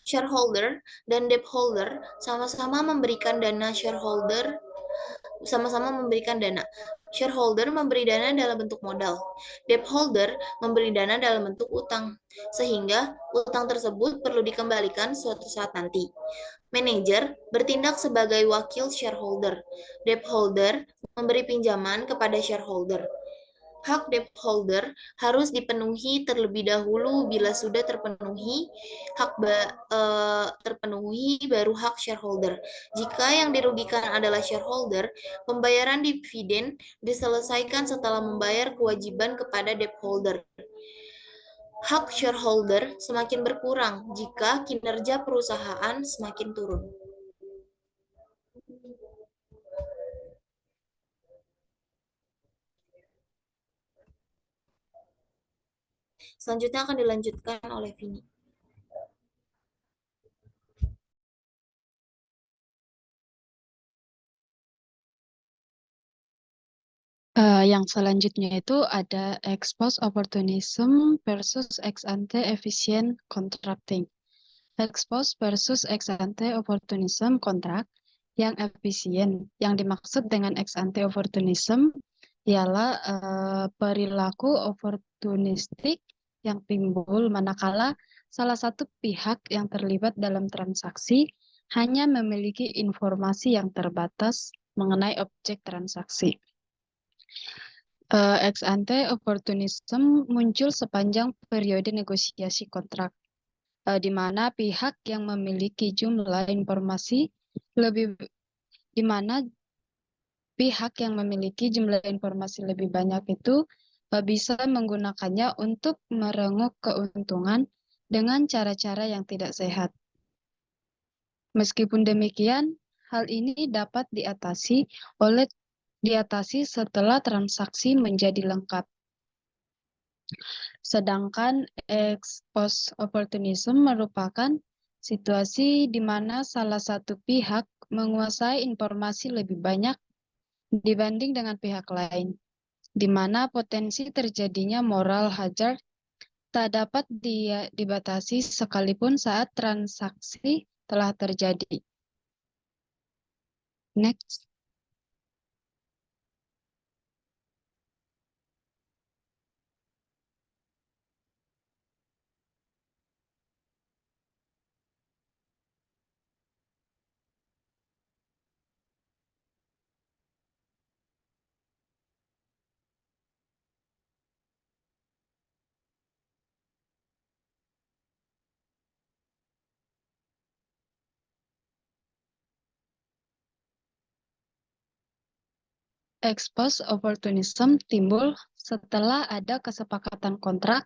Shareholder dan debt holder sama-sama memberikan dana shareholder sama-sama memberikan dana. Shareholder memberi dana dalam bentuk modal. Debt holder memberi dana dalam bentuk utang. Sehingga utang tersebut perlu dikembalikan suatu saat nanti. Manajer bertindak sebagai wakil shareholder. Debt holder memberi pinjaman kepada shareholder. Hak debt holder harus dipenuhi terlebih dahulu. Bila sudah terpenuhi baru hak shareholder. Jika yang dirugikan adalah shareholder, pembayaran dividen diselesaikan setelah membayar kewajiban kepada debt holder. Hak shareholder semakin berkurang jika kinerja perusahaan semakin turun. Selanjutnya akan dilanjutkan oleh Vini. Yang selanjutnya itu ada ex post opportunism versus ex ante efficient contracting. Ex post versus ex ante opportunism kontrak yang efisien. Yang dimaksud dengan ex ante opportunism ialah perilaku oportunistik yang timbul manakala salah satu pihak yang terlibat dalam transaksi hanya memiliki informasi yang terbatas mengenai objek transaksi. Ex ante opportunism muncul sepanjang periode negosiasi kontrak, di mana pihak yang memiliki jumlah informasi lebih, di mana pihak yang memiliki jumlah informasi lebih banyak itu bisa menggunakannya untuk merenguk keuntungan dengan cara-cara yang tidak sehat. Meskipun demikian, hal ini dapat diatasi setelah transaksi menjadi lengkap. Sedangkan ex post opportunism merupakan situasi di mana salah satu pihak menguasai informasi lebih banyak dibanding dengan pihak lain, di mana potensi terjadinya moral hazard tak dapat dibatasi sekalipun saat transaksi telah terjadi. Next. Ex post opportunism timbul setelah ada kesepakatan kontrak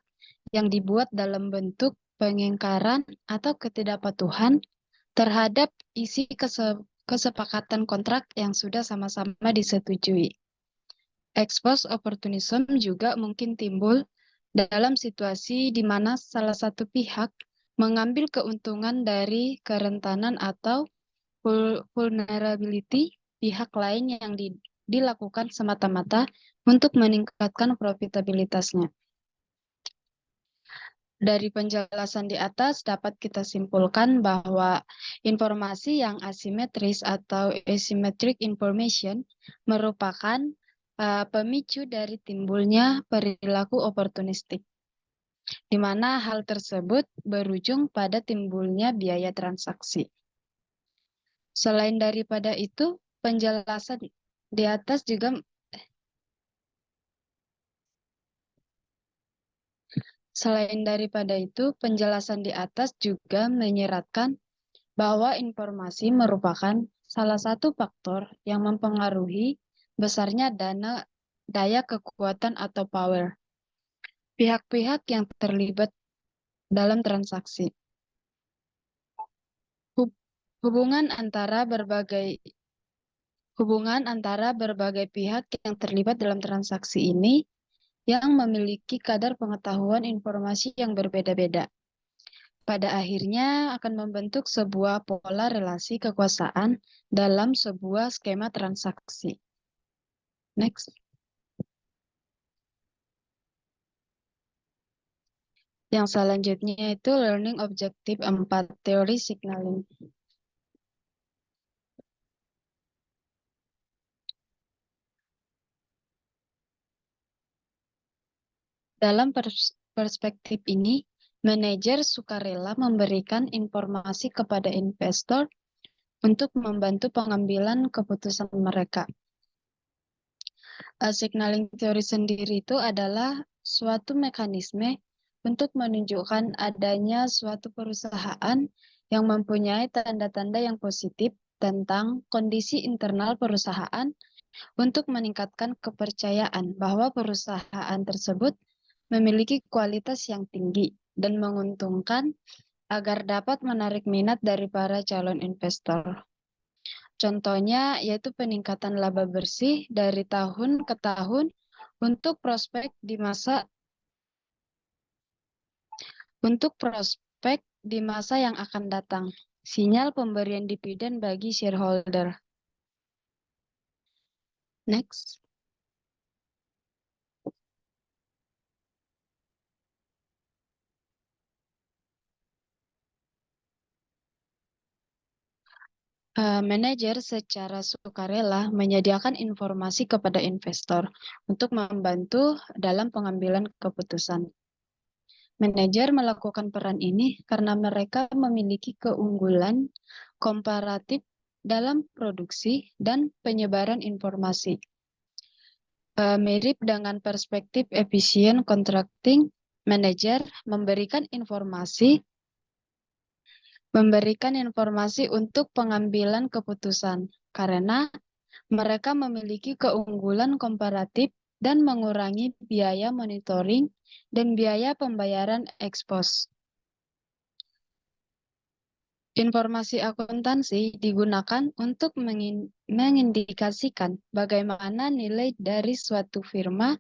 yang dibuat dalam bentuk pengingkaran atau ketidakpatuhan terhadap isi kesepakatan kontrak yang sudah sama-sama disetujui. Ex post opportunism juga mungkin timbul dalam situasi di mana salah satu pihak mengambil keuntungan dari kerentanan atau vulnerability pihak lain yang dilakukan semata-mata untuk meningkatkan profitabilitasnya. Dari penjelasan di atas dapat kita simpulkan bahwa informasi yang asimetris atau asymmetric information merupakan pemicu dari timbulnya perilaku oportunistik, di mana hal tersebut berujung pada timbulnya biaya transaksi. Selain daripada itu, penjelasan di atas juga menyeratkan bahwa informasi merupakan salah satu faktor yang mempengaruhi besarnya daya kekuatan atau power pihak-pihak yang terlibat dalam transaksi. Hubungan antara berbagai pihak yang terlibat dalam transaksi ini yang memiliki kadar pengetahuan informasi yang berbeda-beda. Pada akhirnya akan membentuk sebuah pola relasi kekuasaan dalam sebuah skema transaksi. Next. Yang selanjutnya itu learning objective 4, teori signaling. Dalam perspektif ini, manajer sukarela memberikan informasi kepada investor untuk membantu pengambilan keputusan mereka. Signaling teori sendiri itu adalah suatu mekanisme untuk menunjukkan adanya suatu perusahaan yang mempunyai tanda-tanda yang positif tentang kondisi internal perusahaan untuk meningkatkan kepercayaan bahwa perusahaan tersebut memiliki kualitas yang tinggi dan menguntungkan agar dapat menarik minat dari para calon investor. Contohnya yaitu peningkatan laba bersih dari tahun ke tahun untuk prospek di masa yang akan datang. Sinyal pemberian dividen bagi shareholder. Next. Manajer secara sukarela menyediakan informasi kepada investor untuk membantu dalam pengambilan keputusan. Manajer melakukan peran ini karena mereka memiliki keunggulan komparatif dalam produksi dan penyebaran informasi. Mirip dengan perspektif efisien contracting, manajer memberikan informasi untuk pengambilan keputusan karena mereka memiliki keunggulan komparatif dan mengurangi biaya monitoring dan biaya pembayaran ex post. Informasi akuntansi digunakan untuk mengindikasikan bagaimana nilai dari suatu firma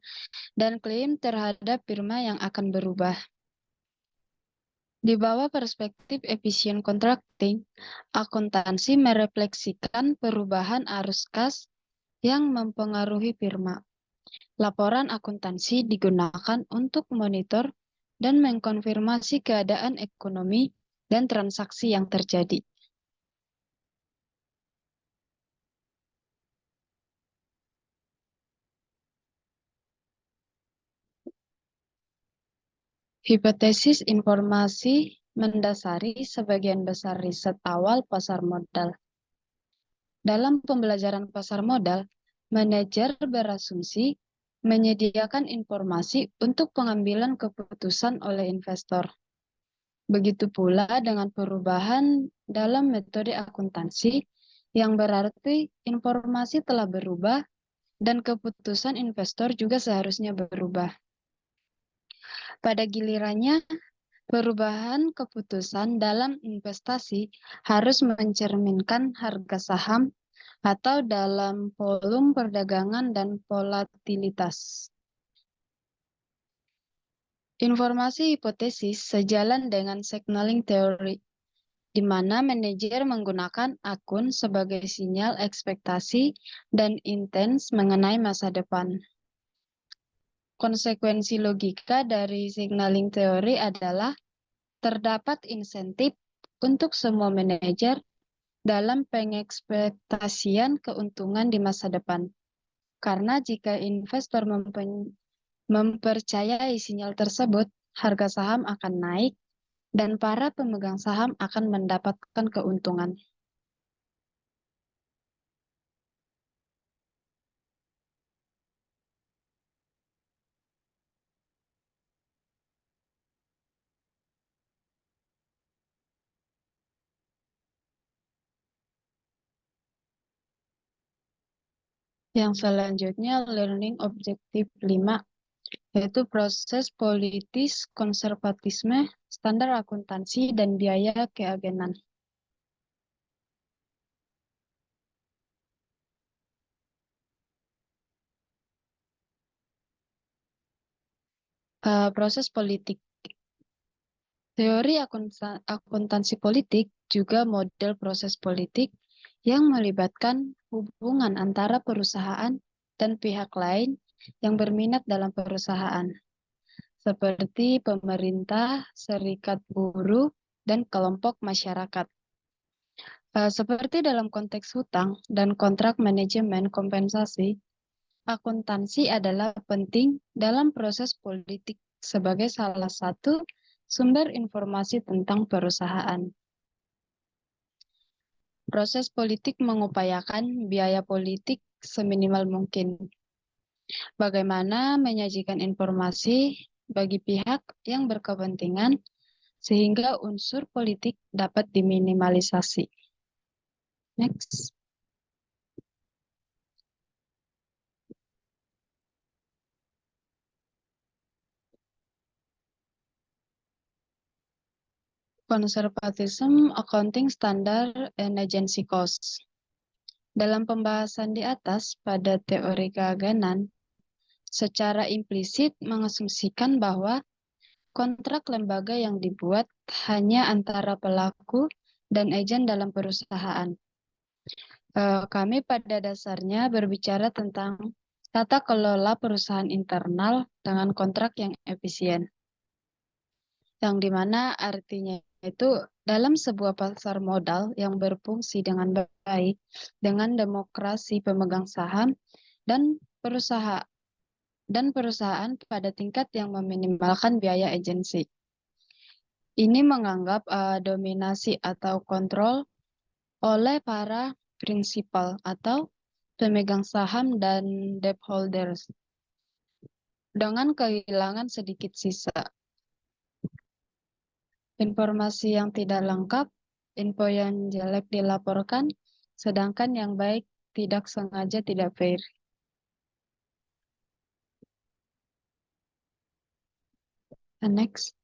dan klaim terhadap firma yang akan berubah. Di bawah perspektif efisien contracting, akuntansi merefleksikan perubahan arus kas yang mempengaruhi firma. Laporan akuntansi digunakan untuk monitor dan mengkonfirmasi keadaan ekonomi dan transaksi yang terjadi. Hipotesis informasi mendasari sebagian besar riset awal pasar modal. Dalam pembelajaran pasar modal, manajer berasumsi menyediakan informasi untuk pengambilan keputusan oleh investor. Begitu pula dengan perubahan dalam metode akuntansi, yang berarti informasi telah berubah dan keputusan investor juga seharusnya berubah. Pada gilirannya, perubahan keputusan dalam investasi harus mencerminkan harga saham atau dalam volume perdagangan dan volatilitas. Informasi hipotesis sejalan dengan signaling teori, di mana manajer menggunakan akun sebagai sinyal ekspektasi dan intens mengenai masa depan. Konsekuensi logika dari signaling teori adalah terdapat insentif untuk semua manajer dalam pengekspektasian keuntungan di masa depan. Karena jika investor mempercayai sinyal tersebut, harga saham akan naik dan para pemegang saham akan mendapatkan keuntungan. Yang selanjutnya, learning objective 5, yaitu proses politis, konservatisme, standar akuntansi, dan biaya keagenan. Proses politik. Teori akuntansi politik juga model proses politik yang melibatkan hubungan antara perusahaan dan pihak lain yang berminat dalam perusahaan, seperti pemerintah, serikat buruh, dan kelompok masyarakat. Seperti dalam konteks hutang dan kontrak manajemen kompensasi, akuntansi adalah penting dalam proses politik sebagai salah satu sumber informasi tentang perusahaan. Proses politik mengupayakan biaya politik seminimal mungkin. Bagaimana menyajikan informasi bagi pihak yang berkepentingan sehingga unsur politik dapat diminimalisasi. Next. Conservatism, Accounting Standard, and Agency Costs. Dalam pembahasan di atas pada teori keagenan, secara implisit mengasumsikan bahwa kontrak lembaga yang dibuat hanya antara pelaku dan agen dalam perusahaan. Kami pada dasarnya berbicara tentang tata kelola perusahaan internal dengan kontrak yang efisien. Yang dimana artinya itu dalam sebuah pasar modal yang berfungsi dengan baik, dengan demokrasi pemegang saham dan perusahaan pada tingkat yang meminimalkan biaya agensi. Ini menganggap dominasi atau kontrol oleh para prinsipal atau pemegang saham dan debt holders dengan kehilangan sedikit sisa. Informasi yang tidak lengkap, info yang jelek dilaporkan, sedangkan yang baik tidak sengaja tidak fair. Next.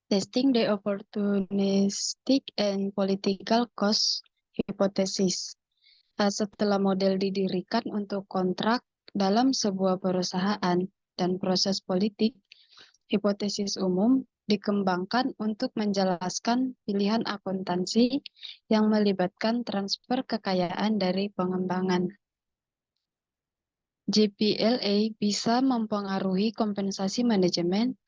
Testing the opportunistic and political cost hypothesis. Setelah model didirikan untuk kontrak dalam sebuah perusahaan dan proses politik, hipotesis umum dikembangkan untuk menjelaskan pilihan akuntansi yang melibatkan transfer kekayaan dari pengembangan. JPLA bisa mempengaruhi kompensasi manajemen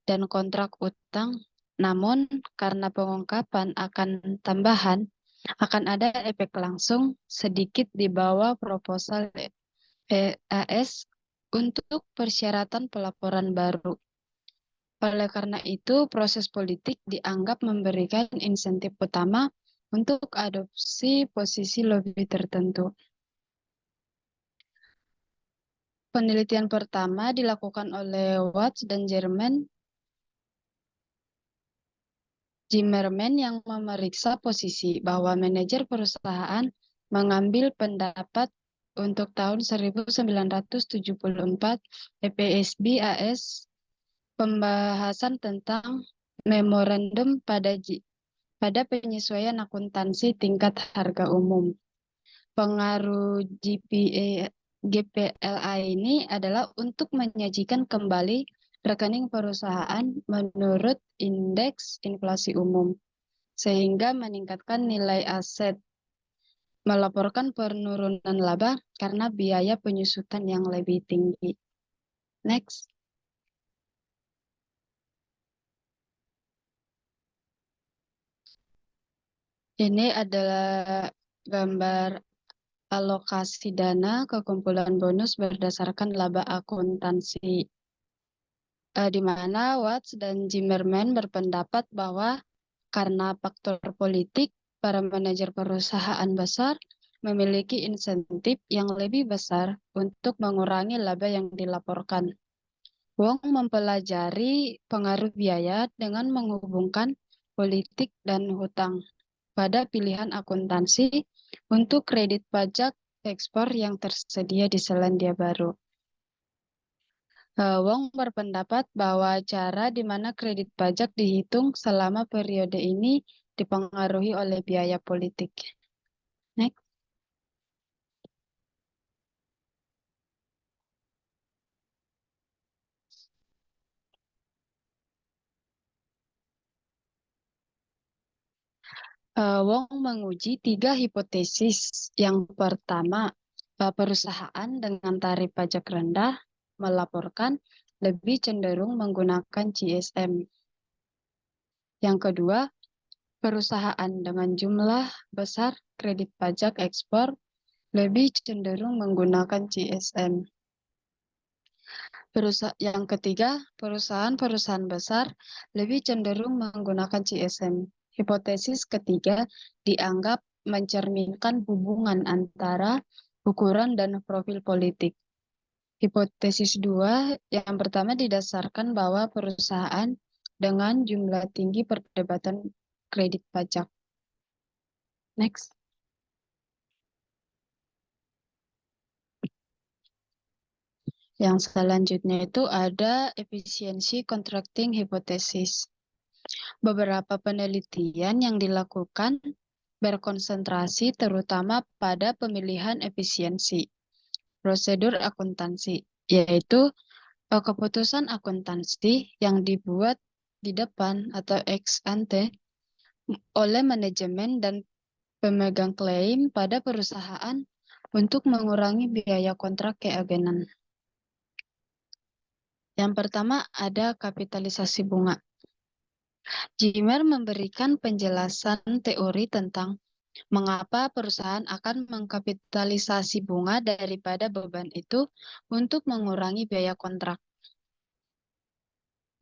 dan kontrak utang, namun karena pengungkapan akan tambahan, akan ada efek langsung sedikit di bawah proposal EAS untuk persyaratan pelaporan baru. Oleh karena itu, proses politik dianggap memberikan insentif utama untuk adopsi posisi lobby tertentu. Penelitian pertama dilakukan oleh Watts dan Zimmerman yang memeriksa posisi bahwa manajer perusahaan mengambil pendapat untuk tahun 1974 EPSB AS pembahasan tentang memorandum pada penyesuaian akuntansi tingkat harga umum. Pengaruh GPLA ini adalah untuk menyajikan kembali rekening perusahaan menurut indeks inflasi umum, sehingga meningkatkan nilai aset, melaporkan penurunan laba karena biaya penyusutan yang lebih tinggi. Next. Ini adalah gambar alokasi dana ke kumpulan bonus berdasarkan laba akuntansi, di mana Watts dan Zimmerman berpendapat bahwa karena faktor politik, para manajer perusahaan besar memiliki insentif yang lebih besar untuk mengurangi laba yang dilaporkan. Wong mempelajari pengaruh biaya dengan menghubungkan politik dan hutang pada pilihan akuntansi untuk kredit pajak ekspor yang tersedia di Selandia Baru. Wong berpendapat bahwa cara di mana kredit pajak dihitung selama periode ini dipengaruhi oleh biaya politik. Next. Wong menguji 3 hipotesis. Yang pertama, perusahaan dengan tarif pajak rendah melaporkan lebih cenderung menggunakan GSM. Yang kedua, perusahaan dengan jumlah besar kredit pajak ekspor lebih cenderung menggunakan GSM. Yang ketiga, perusahaan-perusahaan besar lebih cenderung menggunakan GSM. Hipotesis ketiga dianggap mencerminkan hubungan antara ukuran dan profil politik. Hipotesis 2 yang pertama didasarkan bahwa perusahaan dengan jumlah tinggi perdebatan kredit pajak. Next. Yang selanjutnya itu ada efisiensi contracting hypothesis. Beberapa penelitian yang dilakukan berkonsentrasi terutama pada pemilihan efisiensi prosedur akuntansi, yaitu keputusan akuntansi yang dibuat di depan atau ex ante oleh manajemen dan pemegang klaim pada perusahaan untuk mengurangi biaya kontrak keagenan. Yang pertama ada kapitalisasi bunga. Zimmer memberikan penjelasan teori tentang mengapa perusahaan akan mengkapitalisasi bunga daripada beban itu untuk mengurangi biaya kontrak.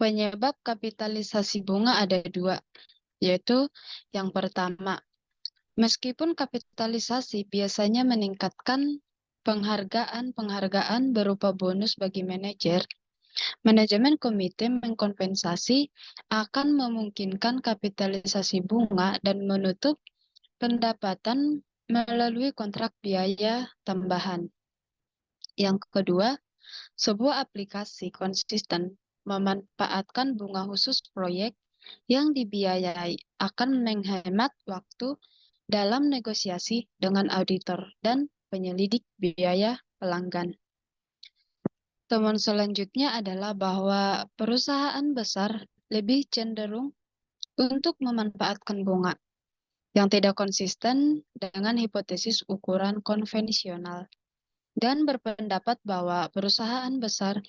Penyebab kapitalisasi bunga ada 2, yaitu yang pertama, meskipun kapitalisasi biasanya meningkatkan penghargaan berupa bonus bagi manajer, manajemen komite mengkompensasi akan memungkinkan kapitalisasi bunga dan menutup pendapatan melalui kontrak biaya tambahan. Yang kedua, sebuah aplikasi konsisten memanfaatkan bunga khusus proyek yang dibiayai akan menghemat waktu dalam negosiasi dengan auditor dan penyelidik biaya pelanggan. Temuan selanjutnya adalah bahwa perusahaan besar lebih cenderung untuk memanfaatkan bunga yang tidak konsisten dengan hipotesis ukuran konvensional dan berpendapat bahwa perusahaan besar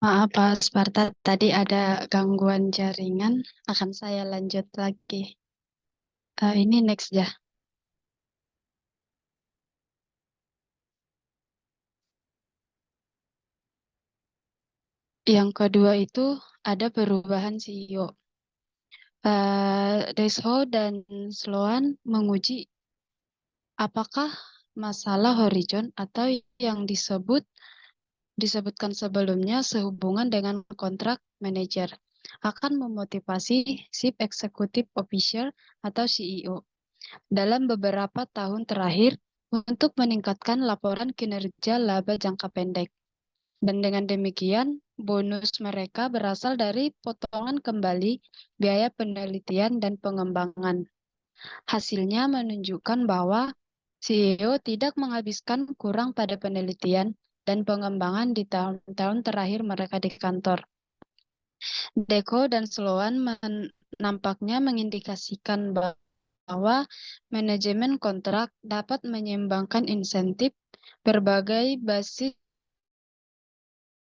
Maaf Pak Sparta, tadi ada gangguan jaringan. Akan saya lanjut lagi. Ini next ya. Yang kedua itu ada perubahan CEO. Desho dan Sloan menguji apakah masalah horizon atau yang disebutkan sebelumnya sehubungan dengan kontrak manajer akan memotivasi Chief Executive Officer atau CEO dalam beberapa tahun terakhir untuk meningkatkan laporan kinerja laba jangka pendek. Dan dengan demikian, bonus mereka berasal dari potongan kembali biaya penelitian dan pengembangan. Hasilnya menunjukkan bahwa CEO tidak menghabiskan kurang pada penelitian dan pengembangan di tahun-tahun terakhir mereka di kantor. Deco dan Sloan nampaknya mengindikasikan bahwa manajemen kontrak dapat menyeimbangkan insentif berbagai basis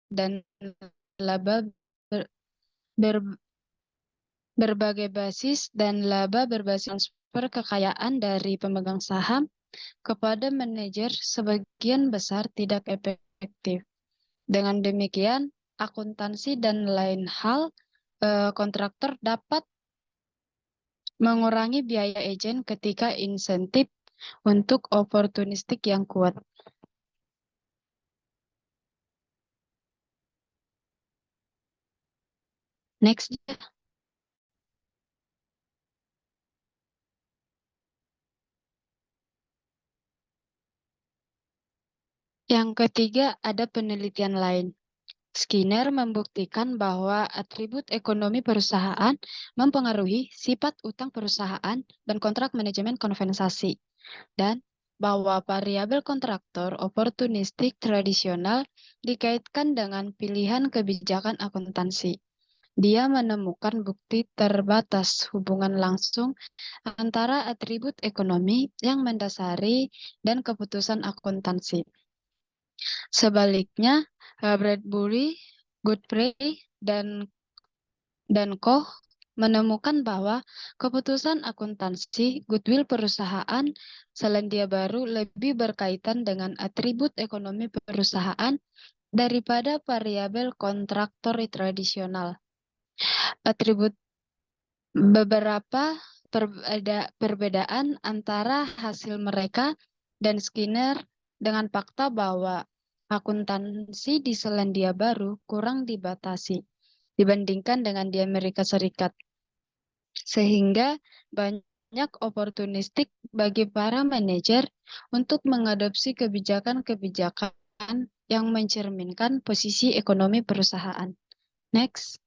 dan laba berbagai basis dan laba berbasis transfer kekayaan dari pemegang saham kepada manajer sebagian besar tidak efektif. Dengan demikian, akuntansi dan lain hal kontraktor dapat mengurangi biaya agen ketika insentif untuk oportunistik yang kuat. Next. Yang ketiga, ada penelitian lain. Skinner membuktikan bahwa atribut ekonomi perusahaan mempengaruhi sifat utang perusahaan dan kontrak manajemen kompensasi, dan bahwa variabel kontraktor oportunistik tradisional dikaitkan dengan pilihan kebijakan akuntansi. Dia menemukan bukti terbatas hubungan langsung antara atribut ekonomi yang mendasari dan keputusan akuntansi. Sebaliknya, Bradbury, Godfrey, dan Koch menemukan bahwa keputusan akuntansi goodwill perusahaan Selandia Baru lebih berkaitan dengan atribut ekonomi perusahaan daripada variabel kontraktor tradisional. Beberapa perbedaan antara hasil mereka dan Skinner dengan fakta bahwa akuntansi di Selandia Baru kurang dibatasi dibandingkan dengan di Amerika Serikat, sehingga banyak oportunistik bagi para manajer untuk mengadopsi kebijakan-kebijakan yang mencerminkan posisi ekonomi perusahaan. Next.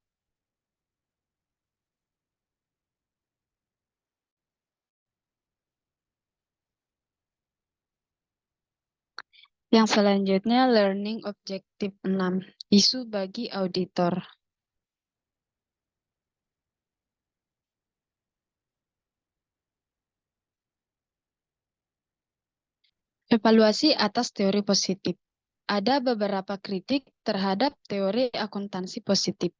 Yang selanjutnya, learning objective 6, isu bagi auditor. Evaluasi atas teori positif. Ada beberapa kritik terhadap teori akuntansi positif.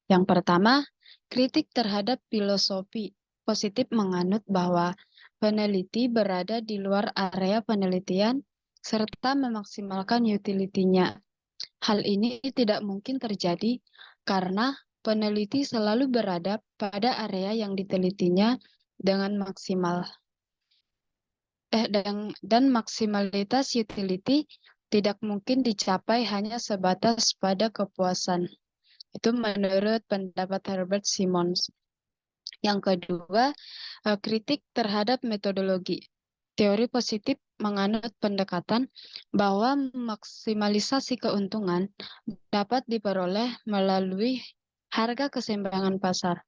Yang pertama, kritik terhadap filosofi positif menganut bahwa peneliti berada di luar area penelitian serta memaksimalkan utility-nya. Hal ini tidak mungkin terjadi karena peneliti selalu berada pada area yang ditelitinya dengan maksimal. Dan maksimalitas utility tidak mungkin dicapai hanya sebatas pada kepuasan. Itu menurut pendapat Herbert Simons. Yang kedua, kritik terhadap metodologi. Teori positif menganut pendekatan bahwa maksimalisasi keuntungan dapat diperoleh melalui harga keseimbangan pasar.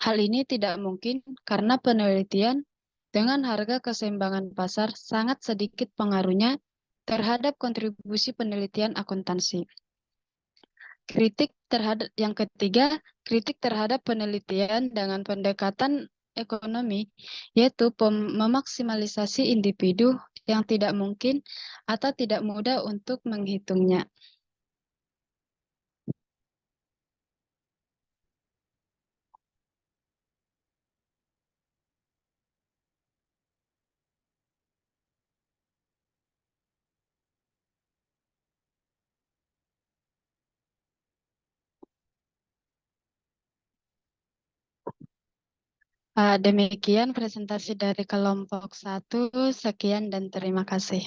Hal ini tidak mungkin karena penelitian dengan harga keseimbangan pasar sangat sedikit pengaruhnya terhadap kontribusi penelitian akuntansi. Yang ketiga, kritik terhadap penelitian dengan pendekatan ekonomi, yaitu memaksimalisasi individu yang tidak mungkin atau tidak mudah untuk menghitungnya. Demikian presentasi dari kelompok 1. Sekian dan terima kasih.